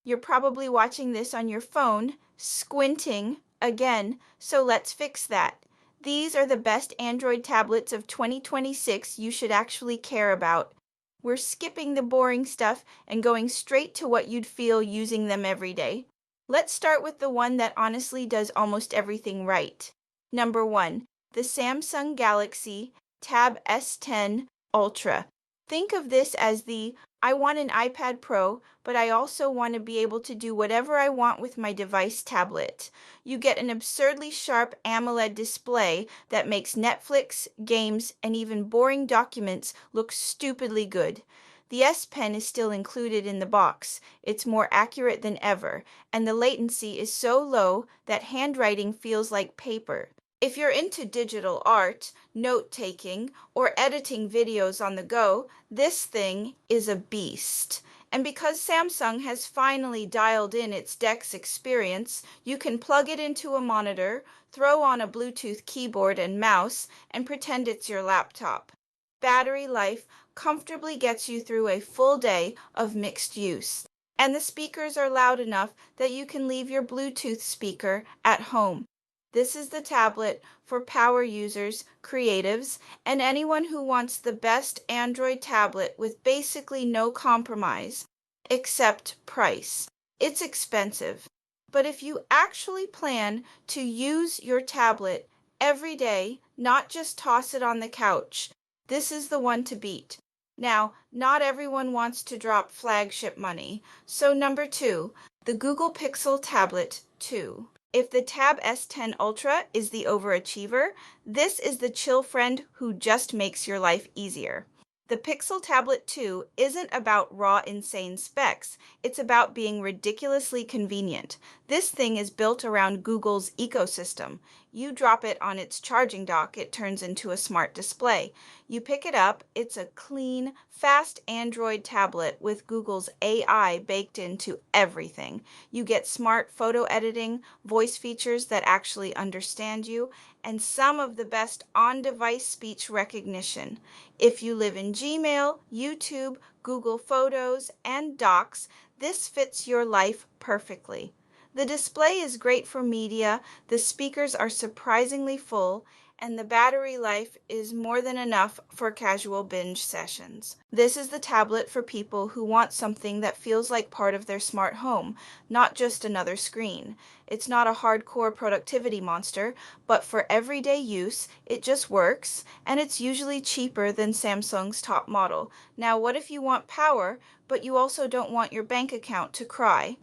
You're probably watching this on your phone, squinting again, so let's fix that. These are the best Android tablets of 2026 you should actually care about. We're skipping the boring stuff and going straight to what you'd feel using them every day. Let's start with the one that honestly does almost everything right. Number 1, the Samsung Galaxy Tab S10 Ultra. Think of this as the I want an iPad Pro, but I also want to be able to do whatever I want with my device tablet. You get an absurdly sharp AMOLED display that makes Netflix, games, and even boring documents look stupidly good. The S Pen is still included in the box. It's more accurate than ever, and the latency is so low that handwriting feels like paper. If you're into digital art, note-taking, or editing videos on the go, this thing is a beast. And because Samsung has finally dialed in its DeX experience, you can plug it into a monitor, throw on a Bluetooth keyboard and mouse, and pretend it's your laptop. Battery life comfortably gets you through a full day of mixed use. And the speakers are loud enough that you can leave your Bluetooth speaker at home. This is the tablet for power users, creatives, and anyone who wants the best Android tablet with basically no compromise, except price. It's expensive. But if you actually plan to use your tablet every day, not just toss it on the couch, this is the one to beat. Now, not everyone wants to drop flagship money, so number 2, the Google Pixel Tablet 2. If the Tab S10 Ultra is the overachiever, this is the chill friend who just makes your life easier. The Pixel Tablet 2 isn't about raw insane specs, it's about being ridiculously convenient. This thing is built around Google's ecosystem. You drop it on its charging dock, it turns into a smart display. You pick it up, it's a clean, fast Android tablet with Google's AI baked into everything. You get smart photo editing, voice features that actually understand you, and some of the best on-device speech recognition. If you live in Gmail, YouTube, Google Photos, and Docs, this fits your life perfectly. The display is great for media, the speakers are surprisingly full, and the battery life is more than enough for casual binge sessions. This is the tablet for people who want something that feels like part of their smart home, not just another screen. It's not a hardcore productivity monster, but for everyday use, it just works, and it's usually cheaper than Samsung's top model. Now, what if you want power, but you also don't want your bank account to cry?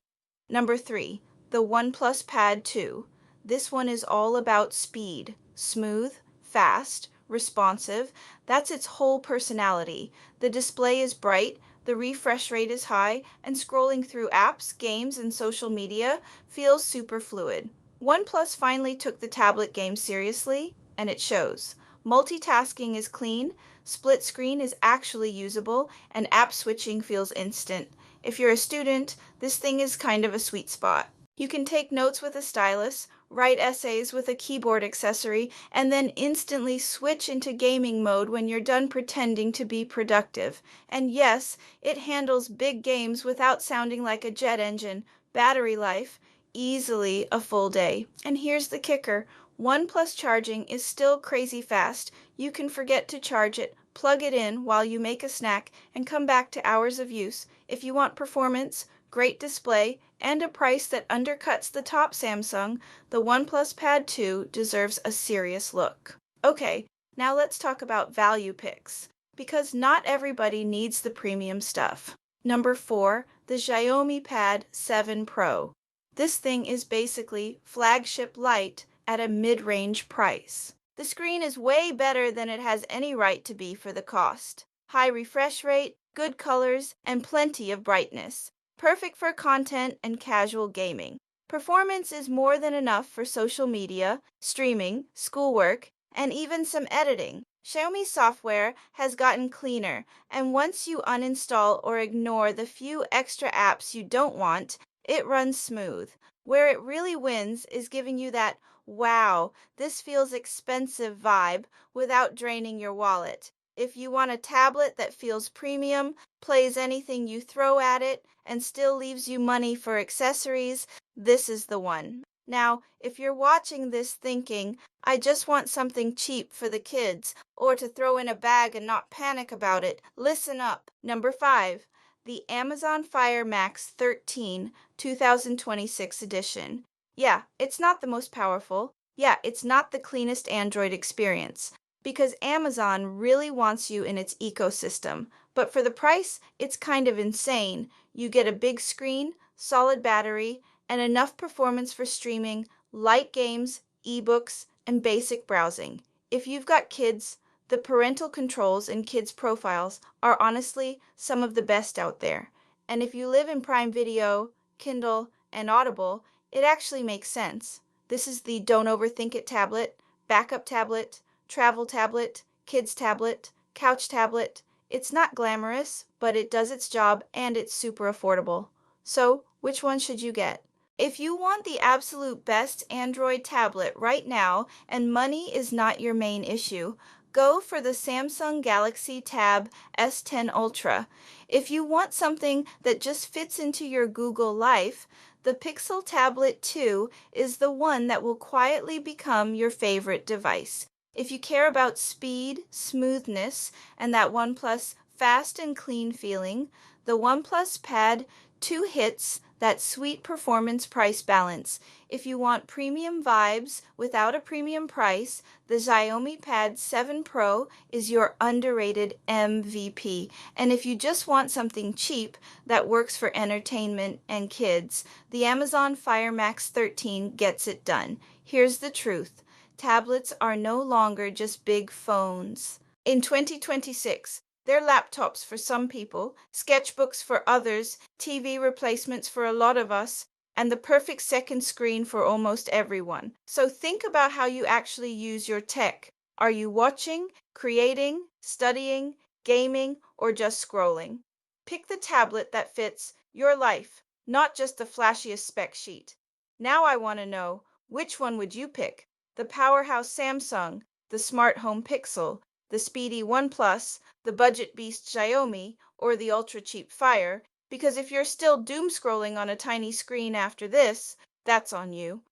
Number 3, the OnePlus Pad 2. This one is all about speed. Smooth, fast, responsive. That's its whole personality. The display is bright, the refresh rate is high, and scrolling through apps, games, and social media feels super fluid. OnePlus finally took the tablet game seriously, and it shows. Multitasking is clean, split screen is actually usable, and app switching feels instant. If you're a student, this thing is kind of a sweet spot. You can take notes with a stylus, write essays with a keyboard accessory, and then instantly switch into gaming mode when you're done pretending to be productive. And yes, it handles big games without sounding like a jet engine. Battery life, easily a full day. And here's the kicker. OnePlus charging is still crazy fast. You can forget to charge it, plug it in while you make a snack, and come back to hours of use. If you want performance, great display, and a price that undercuts the top Samsung, the OnePlus Pad 2 deserves a serious look. Okay, now let's talk about value picks, because not everybody needs the premium stuff. Number 4, the Xiaomi Pad 7 Pro. This thing is basically Flagship-lite at a mid-range price. The screen is way better than it has any right to be for the cost. High refresh rate, good colors, and plenty of brightness. Perfect for content and casual gaming. Performance is more than enough for social media, streaming, schoolwork, and even some editing. Xiaomi software has gotten cleaner, and once you uninstall or ignore the few extra apps you don't want, it runs smooth. Where it really wins is giving you that wow, this feels expensive vibe without draining your wallet. If you want a tablet that feels premium, plays anything you throw at it, and still leaves you money for accessories, this is the one. Now, if you're watching this thinking, I just want something cheap for the kids, or to throw in a bag and not panic about it, listen up. Number 5, the Amazon Fire Max 13 2026 edition. Yeah, it's not the most powerful. Yeah, it's not the cleanest Android experience because Amazon really wants you in its ecosystem. But for the price, it's kind of insane. You get a big screen, solid battery, and enough performance for streaming, light games, ebooks, and basic browsing. If you've got kids, the parental controls in kids' profiles are honestly some of the best out there. And if you live in Prime Video, Kindle, and Audible, it actually makes sense. This is the Don't Overthink It tablet, backup tablet, travel tablet, kids tablet, couch tablet. It's not glamorous, but it does its job and it's super affordable. So, which one should you get? If you want the absolute best Android tablet right now and money is not your main issue, go for the Samsung Galaxy Tab S10 Ultra. If you want something that just fits into your Google life, the Pixel Tablet 2 is the one that will quietly become your favorite device. If you care about speed, smoothness, and that OnePlus fast and clean feeling, the OnePlus Pad 2 hits that sweet performance price balance. If you want premium vibes without a premium price, the Xiaomi Pad 7 Pro is your underrated MVP. And if you just want something cheap that works for entertainment and kids, the Amazon Fire Max 13 gets it done. Here's the truth. Tablets are no longer just big phones. In 2026, they're laptops for some people, sketchbooks for others, TV replacements for a lot of us, and the perfect second screen for almost everyone. So think about how you actually use your tech. Are you watching, creating, studying, gaming, or just scrolling? Pick the tablet that fits your life, not just the flashiest spec sheet. Now I want to know, which one would you pick? The powerhouse Samsung, the smart home Pixel, the speedy OnePlus, the budget beast Xiaomi, or the ultra cheap Fire, because if you're still doom scrolling on a tiny screen after this, that's on you.